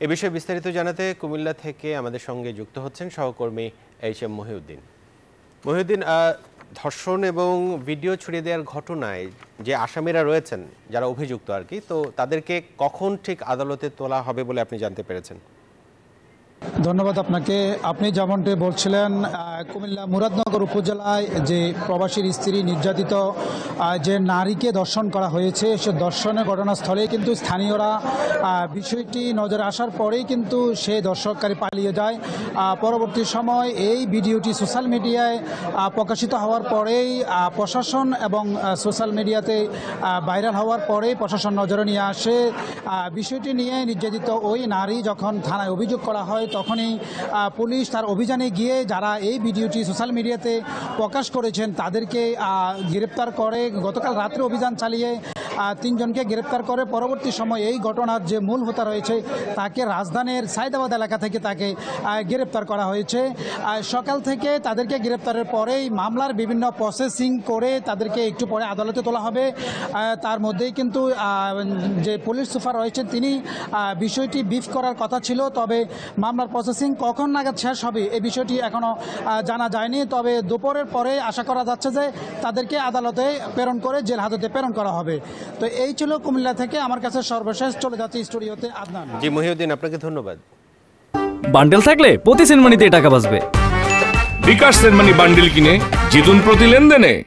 এ বিষয়ে বিস্তারিত জানাতে কুমিল্লা থেকে আমাদের সঙ্গে যুক্ত হচ্ছেন সহকর্মী এইচ.এম. মহিউদ্দিন। মহিউদ্দিন, ধর্ষণ এবং ভিডিও ছড়িয়ে দেওয়ার ঘটনায় যে আসামিরা রয়েছেন, যারা অভিযুক্ত আর কি, তো তাদেরকে কখন ঠিক আদালতে তোলা হবে বলে আপনি জানতে পেরেছেন? ধন্যবাদ আপনাকে। আপনি যেমনটি বলছিলেন, কুমিল্লা মুরাদনগর উপজেলায় যে প্রবাসীর স্ত্রী নির্যাতিত যে নারীকে ধর্ষণ করা হয়েছে, সে ধর্ষণের ঘটনাস্থলে কিন্তু স্থানীয়রা বিষয়টি নজরে আসার পরেই কিন্তু সেই ধর্ষণকারী পালিয়ে যায়। পরবর্তী সময় এই ভিডিওটি সোশ্যাল মিডিয়ায় প্রকাশিত হওয়ার পরেই প্রশাসন এবং সোশ্যাল মিডিয়াতে ভাইরাল হওয়ার পরেই প্রশাসন নজরে নিয়ে আসে। বিষয়টি নিয়ে নির্যাতিত ওই নারী যখন থানায় অভিযোগ করা হয়, তখনই পুলিশ তার অভিযানে গিয়ে যারা এই ভিডিওটি সোশ্যাল মিডিয়াতে প্রকাশ করেছেন তাদেরকে গ্রেপ্তার করে। গতকাল রাত্রে অভিযান চালিয়ে 3 জনকে গ্রেপ্তার করে। পরবর্তী সময় এই ঘটনার যে মূল হোতা রয়েছে তাকে রাজধানীর সাইদাবাদ এলাকা থেকে তাকে গ্রেপ্তার করা হয়েছে। সকাল থেকে তাদেরকে গ্রেপ্তারের পরেই মামলার বিভিন্ন প্রসেসিং করে তাদেরকে একটু পরে আদালতে তোলা হবে। তার মধ্যেই কিন্তু যে পুলিশ সুপার রয়েছেন তিনি বিষয়টি ব্রিফ করার কথা ছিল, তবে মামলার প্রসেসিং কখন নাগাদ শেষ হবে এই বিষয়টি এখনও জানা যায়নি। তবে দুপুরের পরে আশা করা যাচ্ছে যে তাদেরকে আদালতে প্রেরণ করে জেল হাজতে প্রেরণ করা হবে। তো এই ছিল কুমিল্লা থেকে আমার কাছে সর্বশেষ। চলে যাচ্ছে স্টুডিওতে আদনান। জি মহিউদ্দিন, আপনাকে ধন্যবাদ। বান্ডেল থাকলে প্রতি সেনমানিতে টাকা বাঁচবে। বিকাশ সেনমানি বান্ডেল কিনে জিতুন প্রতি লেনদেনে।